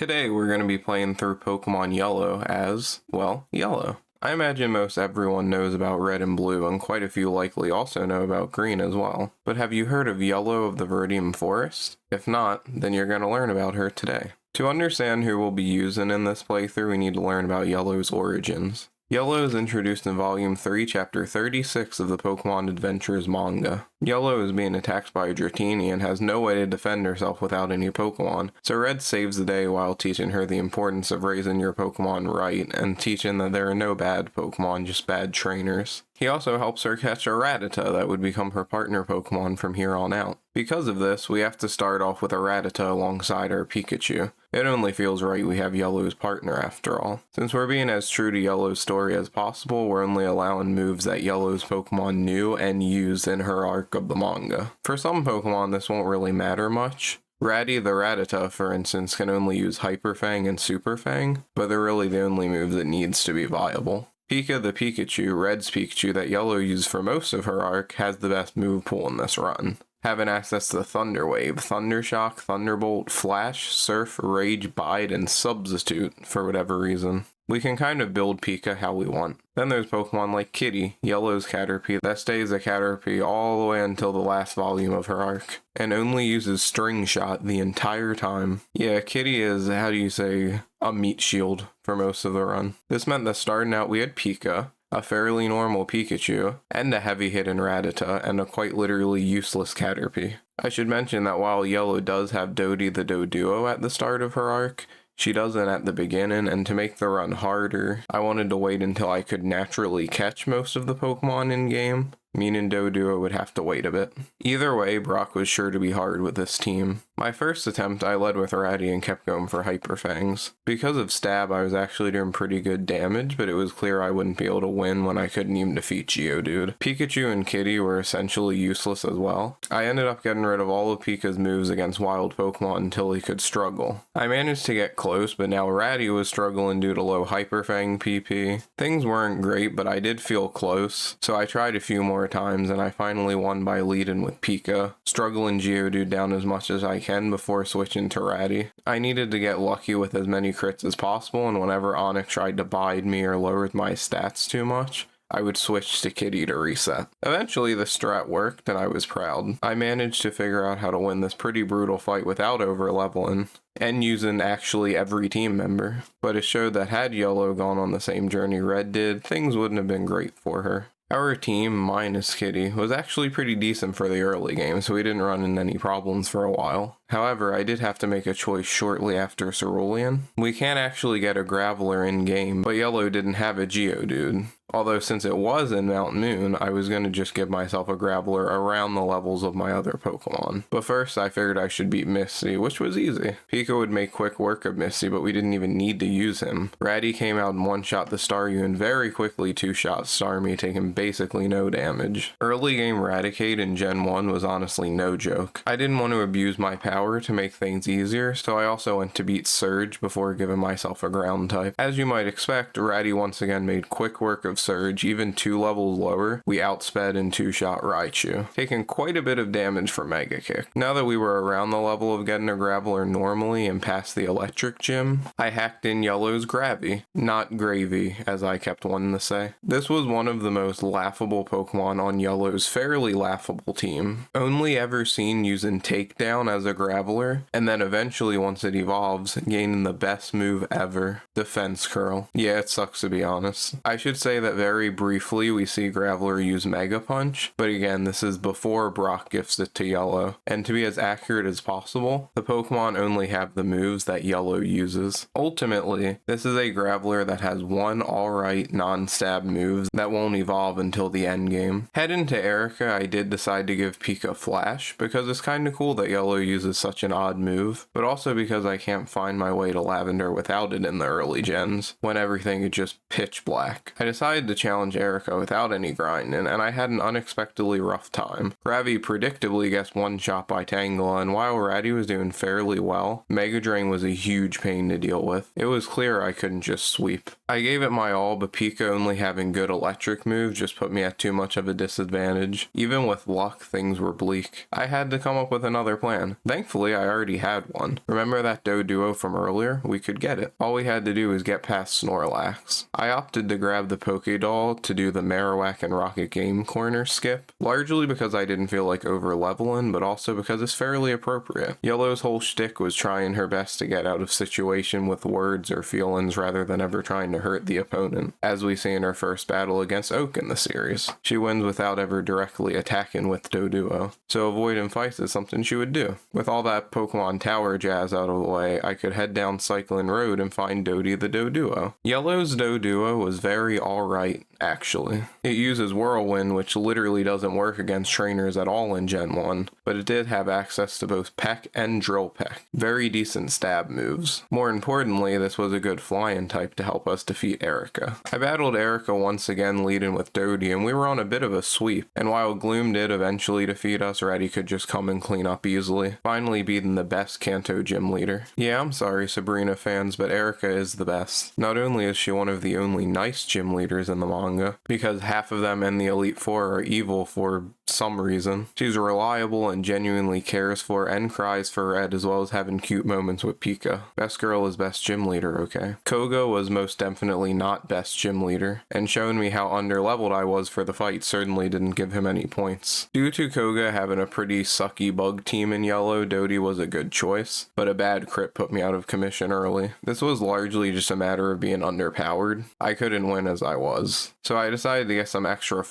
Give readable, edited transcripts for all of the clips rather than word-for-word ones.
Today we're going to be playing through Pokemon Yellow as, well, Yellow. I imagine most everyone knows about Red and Blue, and quite a few likely also know about Green as well. But have you heard of Yellow of the Viridian Forest? If not, then you're going to learn about her today. To understand who we'll be using in this playthrough, we need to learn about Yellow's origins. Yellow is introduced in Volume 3, Chapter 36 of the Pokemon Adventures manga. Yellow is being attacked by a Dratini and has no way to defend herself without any Pokemon, so Red saves the day while teaching her the importance of raising your Pokemon right and teaching that there are no bad Pokemon, just bad trainers. He also helps her catch a Rattata that would become her partner Pokemon from here on out. Because of this, we have to start off with a Rattata alongside our Pikachu. It only feels right we have Yellow's partner after all. Since we're being as true to Yellow's story as possible, we're only allowing moves that Yellow's Pokemon knew and used in her arc of the manga. For some Pokemon, this won't really matter much. Ratty the Rattata, for instance, can only use Hyper Fang and Super Fang, but they're really the only move that needs to be viable. Pika the Pikachu, Red's Pikachu that Yellow used for most of her arc, has the best move pool in this run, having access to Thunder Wave, Thunder Shock, Thunderbolt, Flash, Surf, Rage, Bide, and Substitute for whatever reason. We can kind of build Pika how we want. Then there's Pokemon like Kitty, Yellow's Caterpie, that stays a Caterpie all the way until the last volume of her arc, and only uses String Shot the entire time. Yeah, Kitty is, a meat shield for most of the run. This meant that starting out we had Pika, a fairly normal Pikachu, and a heavy-hitting Rattata, and a quite literally useless Caterpie. I should mention that while Yellow does have Dodie the Doduo at the start of her arc, she doesn't at the beginning, and to make the run harder, I wanted to wait until I could naturally catch most of the Pokemon in-game, meaning Doduo would have to wait a bit. Either way, Brock was sure to be hard with this team. My first attempt, I led with Ratty and kept going for Hyper Fangs. Because of Stab, I was actually doing pretty good damage, but it was clear I wouldn't be able to win when I couldn't even defeat Geodude. Pikachu and Kitty were essentially useless as well. I ended up getting rid of all of Pika's moves against wild Pokemon until he could struggle. I managed to get close, but now Ratty was struggling due to low Hyper Fang PP. Things weren't great, but I did feel close, so I tried a few more times, and I finally won by leading with Pika, struggling Geodude down as much as I can before switching to Ratty. I needed to get lucky with as many crits as possible, and whenever Onyx tried to bide me or lowered my stats too much, I would switch to Kitty to reset. Eventually the strat worked, and I was proud. I managed to figure out how to win this pretty brutal fight without over-leveling, and using actually every team member. But it showed that had Yellow gone on the same journey Red did, things wouldn't have been great for her. Our team, minus Kitty, was actually pretty decent for the early game, so we didn't run into any problems for a while. However, I did have to make a choice shortly after Cerulean. We can't actually get a Graveler in-game, but Yellow didn't have a Geodude. Although since it was in Mount Moon, I was going to just give myself a Graveler around the levels of my other Pokemon. But first I figured I should beat Misty, which was easy. Pika would make quick work of Misty, but we didn't even need to use him. Ratty came out and one-shot the Staryu and very quickly two-shot Starmie, taking basically no damage. Early game Raticate in Gen 1 was honestly no joke. I didn't want to abuse my power to make things easier, so I also went to beat Surge before giving myself a ground type. As you might expect, Ratty once again made quick work of Surge. Even 2 levels lower, we outsped and two-shot Raichu, taking quite a bit of damage for Mega Kick. Now that we were around the level of getting a Graveler normally and past the Electric Gym, I hacked in Yellow's Gravy, not Gravy, as I kept wanting to say. This was one of the most laughable Pokemon on Yellow's fairly laughable team. Only ever seen using Takedown as a Graveler, and then eventually once it evolves, gaining the best move ever, Defense Curl. Yeah, it sucks to be honest. I should say that very briefly we see Graveler use Mega Punch, but again, this is before Brock gifts it to Yellow, and to be as accurate as possible, the Pokemon only have the moves that Yellow uses. Ultimately, this is a Graveler that has one alright non-stab moves that won't evolve until the end game. Heading to Erica, I did decide to give Pika Flash, because it's kinda cool that Yellow uses such an odd move, but also because I can't find my way to Lavender without it in the early gens, when everything is just pitch black. I decided to challenge Erica without any grinding, and I had an unexpectedly rough time. Ravi predictably gets one-shot by Tangela, and while Ratty was doing fairly well, Mega Drain was a huge pain to deal with. It was clear I couldn't just sweep. I gave it my all, but Pika only having good electric moves just just put me at too much of a disadvantage. Even with luck, things were bleak. I had to come up with another plan. Thankfully, I already had one. Remember that Doduo from earlier? We could get it. All we had to do was get past Snorlax. I opted to grab the Pokédoll to do the Marowak and Rocket Game Corner skip, largely because I didn't feel like over-leveling, but also because it's fairly appropriate. Yellow's whole shtick was trying her best to get out of situation with words or feelings rather than ever trying to hurt the opponent, as we see in her first battle against Oak in the series. She wins without ever directly attacking with Doduo, so avoiding fights is something she would do. With all that Pokemon Tower jazz out of the way, I could head down Cycling Road and find Dodie the Doduo. Yellow's Doduo was very alright, actually. It uses Whirlwind, which literally doesn't work against trainers at all in Gen 1, but it did have access to both Peck and Drill Peck. Very decent stab moves. More importantly, this was a good flying type to help us defeat Erica. I battled Erica once again leading with Dodie, and we were on a bit of a sweep, and while Gloom did eventually defeat us, Reddy could just come and clean up easily, finally beating the best Kanto gym leader. Yeah, I'm sorry Sabrina fans, but Erica is the best. Not only is she one of the only nice gym leaders in the manga, because half of them in the Elite Four are evil for some reason. She's reliable and genuinely cares for and cries for Red, as well as having cute moments with Pika. Best girl is best gym leader, okay? Koga was most definitely not best gym leader, and showing me how underleveled I was for the fight certainly didn't give him any points. Due to Koga having a pretty sucky bug team in yellow, Dodie was a good choice, but a bad crit put me out of commission early. This was largely just a matter of being underpowered. I couldn't win as I was, so I decided to get some extra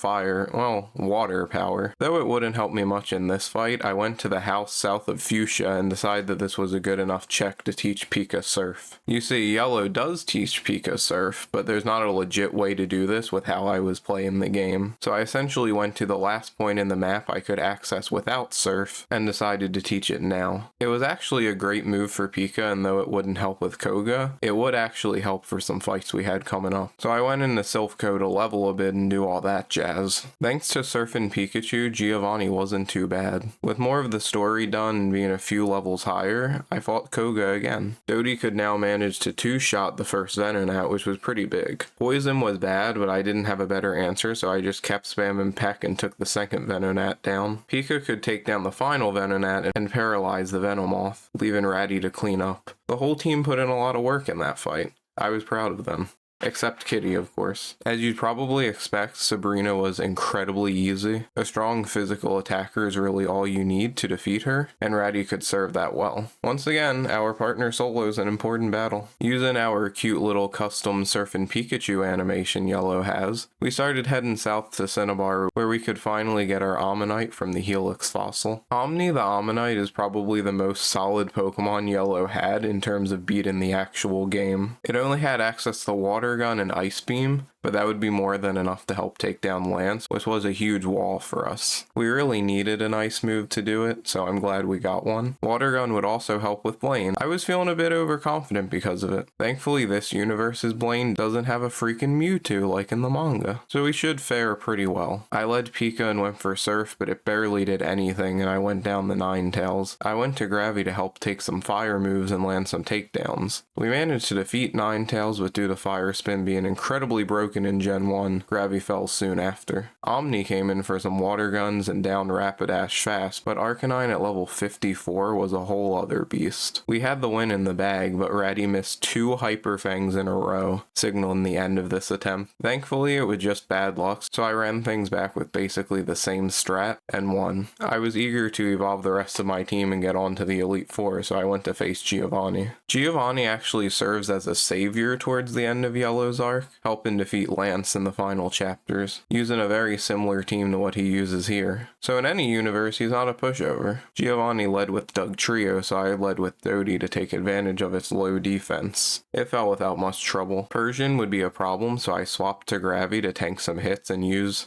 water power. Though it wouldn't help me much in this fight, I went to the house south of Fuchsia and decided that this was a good enough check to teach Pika Surf. You see, Yellow does teach Pika Surf, but there's not a legit way to do this with how I was playing the game. So I essentially went to the last point in the map I could access without Surf, and decided to teach it now. It was actually a great move for Pika, and though it wouldn't help with Koga, it would actually help for some fights we had coming up. So I went into Silphco to level a bit and do all that jazz. Thanks to Surfing Pikachu, Giovanni wasn't too bad. With more of the story done and being a few levels higher, I fought Koga again. Dodie could now manage to two-shot the first Venonat, which was pretty big. Poison was bad, but I didn't have a better answer, so I just kept spamming Peck and took the second Venonat down. Pika could take down the final Venonat and paralyze the Venomoth, leaving Ratty to clean up. The whole team put in a lot of work in that fight. I was proud of them. Except Kitty, of course. As you'd probably expect, Sabrina was incredibly easy. A strong physical attacker is really all you need to defeat her, and Ratty could serve that well. Once again, our partner solos an important battle. Using our cute little custom Surfing Pikachu animation Yellow has, we started heading south to Cinnabar, where we could finally get our Ammonite from the Helix fossil. Omni the Ammonite is probably the most solid Pokemon Yellow had in terms of beating the actual game. It only had access to Water Gun and Ice Beam, but that would be more than enough to help take down Lance, which was a huge wall for us. We really needed an ice move to do it, so I'm glad we got one. Water Gun would also help with Blaine. I was feeling a bit overconfident because of it. Thankfully, this universe's Blaine doesn't have a freaking Mewtwo like in the manga, so we should fare pretty well. I led Pika and went for Surf, but it barely did anything, and I went down the Ninetales. I went to Gravy to help take some fire moves and land some takedowns. We managed to defeat Ninetales, but due to Fire Spin being incredibly broken in Gen 1, Gravy fell soon after. Omni came in for some water guns and down Rapidash fast, but Arcanine at level 54 was a whole other beast. We had the win in the bag, but Ratty missed 2 Hyper Fangs in a row, signaling the end of this attempt. Thankfully, it was just bad luck, so I ran things back with basically the same strat, and won. I was eager to evolve the rest of my team and get on to the Elite Four, so I went to face Giovanni. Giovanni actually serves as a savior towards the end of Yellow's arc, helping defeat Lance in the final chapters, using a very similar team to what he uses here. So in any universe, he's not a pushover. Giovanni led with Dugtrio, so I led with Dodie to take advantage of its low defense. It fell without much trouble. Persian would be a problem, so I swapped to Gravy to tank some hits and use,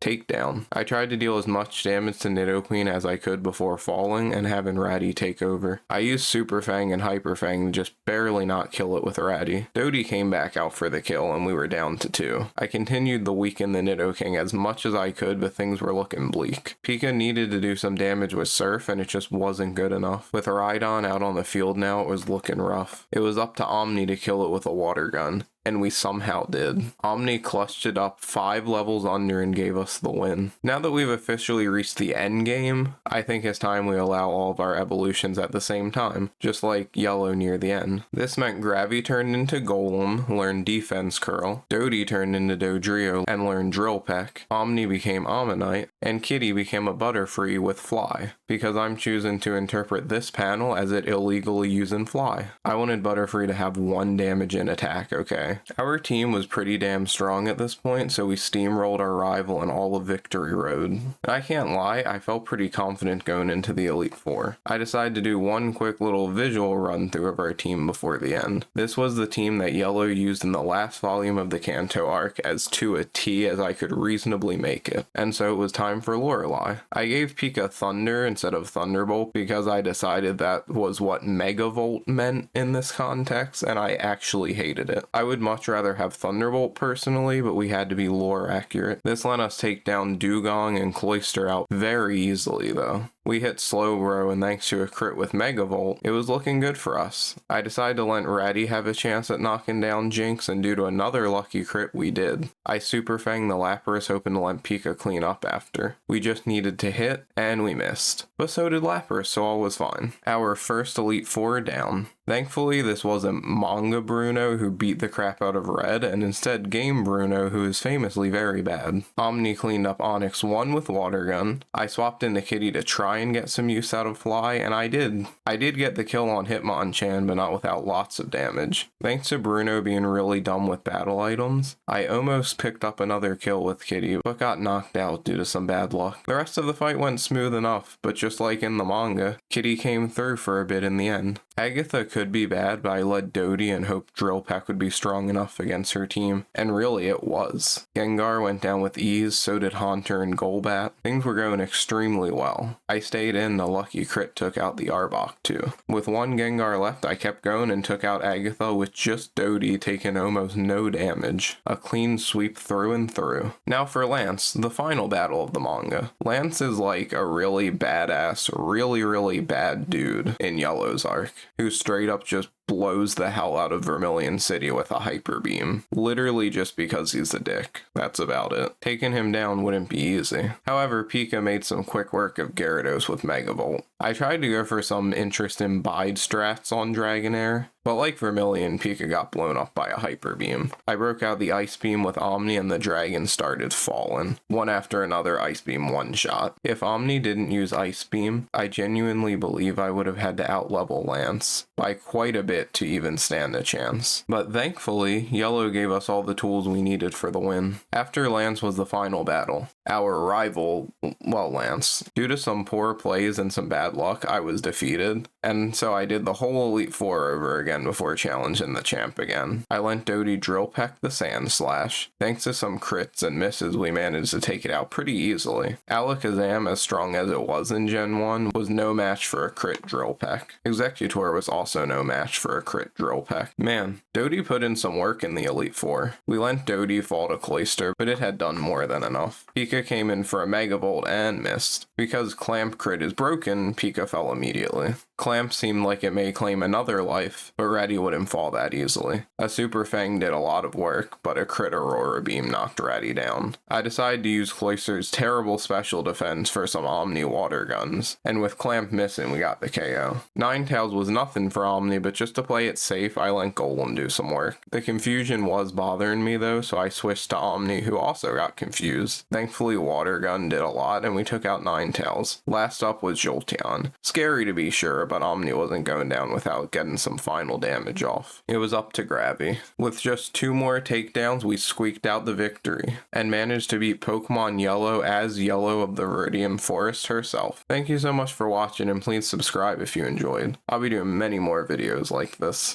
takedown. I tried to deal as much damage to Nidoqueen as I could before falling and having Ratty take over. I used Super Fang and Hyper Fang to just barely not kill it with Ratty. Dodie came back out for the kill and we were down to 2. I continued to weaken the Nidoking as much as I could, but things were looking bleak. Pika needed to do some damage with Surf and it just wasn't good enough. With Rhydon out on the field now, it was looking rough. It was up to Omni to kill it with a water gun. and we somehow did. Omni clutched it up 5 levels under and gave us the win. Now that we've officially reached the end game, I think it's time we allow all of our evolutions at the same time, just like Yellow near the end. This meant Gravy turned into Golem, learned Defense Curl, Dodie turned into Dodrio and learned Drill Peck, Omni became Ammonite, and Kitty became a Butterfree with Fly, because I'm choosing to interpret this panel as it illegally using Fly. I wanted Butterfree to have 1 damage in attack, okay? Our team was pretty damn strong at this point, so we steamrolled our rival in all of Victory Road. And I can't lie, I felt pretty confident going into the Elite Four. I decided to do one quick little visual run through of our team before the end. This was the team that Yellow used in the last volume of the Kanto arc as to a T as I could reasonably make it. And so it was time for Lorelei. I gave Pika Thunder instead of Thunderbolt because I decided that was what Megavolt meant in this context, and I actually hated it. I would much rather have Thunderbolt personally, but we had to be lore accurate. This let us take down Dugong and Cloyster out very easily though. We hit Slowbro, and thanks to a crit with Megavolt, it was looking good for us. I decided to let Ratty have a chance at knocking down Jinx, and due to another lucky crit, we did. I Super Fanged the Lapras, hoping to let Pika clean up after. We just needed to hit, and we missed. But so did Lapras, so all was fine. Our first Elite Four down. Thankfully, this wasn't Manga Bruno who beat the crap out of Red, and instead Game Bruno, who is famously very bad. Omni cleaned up Onyx 1 with Water Gun. I swapped into Kitty to try and get some use out of Fly, and I did. I did get the kill on Hitmonchan, but not without lots of damage. Thanks to Bruno being really dumb with battle items, I almost picked up another kill with Kitty, but got knocked out due to some bad luck. The rest of the fight went smooth enough, but just like in the manga, Kitty came through for a bit in the end. Agatha could be bad, but I led Dodie and hoped Drill Peck would be strong enough against her team, and really it was. Gengar went down with ease, so did Haunter and Golbat. Things were going extremely well. I stayed in, a lucky crit took out the Arbok too. With 1 Gengar left, I kept going and took out Agatha with just Dodie taking almost no damage. A clean sweep through and through. Now for Lance, the final battle of the manga. Lance is like a really badass, really bad dude in Yellow's arc, who straight up just blows the hell out of Vermilion City with a hyper beam. Literally just because he's a dick. That's about it. Taking him down wouldn't be easy. However, Pika made some quick work of Gyarados with Megavolt. I tried to go for some interesting bide strats on Dragonair, but like Vermilion, Pika got blown up by a hyper beam. I broke out the Ice Beam with Omni and the dragon started falling. One after another Ice Beam one-shot. If Omni didn't use Ice Beam, I genuinely believe I would have had to outlevel Lance by quite a bit to even stand a chance. But thankfully, Yellow gave us all the tools we needed for the win. After Lance was the final battle. Our rival, well, Lance. Due to some poor plays and some bad luck, I was defeated, and so I did the whole Elite Four over again before challenging the champ again. I lent Dodie Drill Peck the Sand Slash. Thanks to some crits and misses, we managed to take it out pretty easily. Alakazam, as strong as it was in Gen 1, was no match for a crit Drill Peck. Executor was also no match for a crit Drill Peck. Man, Dodie put in some work in the Elite Four. We lent Dodie fall to Cloyster, but it had done more than enough. Pika came in for a Megavolt and missed. Because Clamp crit is broken, Pika fell immediately. Clamp seemed like it may claim another life, but Ratty wouldn't fall that easily. A Super Fang did a lot of work, but a crit Aurora Beam knocked Ratty down. I decided to use Cloyster's terrible special defense for some Omni Water Guns, and with Clamp missing, we got the KO. Ninetales was nothing for Omni, but just to play it safe, I let Golem do some work. The confusion was bothering me though, so I switched to Omni, who also got confused. Thankfully, Water Gun did a lot, and we took out Ninetales. Last up was Jolteon. Scary to be sure, but Omni wasn't going down without getting some final damage off. It was up to Gravy. With just 2 more takedowns, we squeaked out the victory, and managed to beat Pokemon Yellow as Yellow of the Viridian Forest herself. Thank you so much for watching, and please subscribe if you enjoyed. I'll be doing many more videos like this.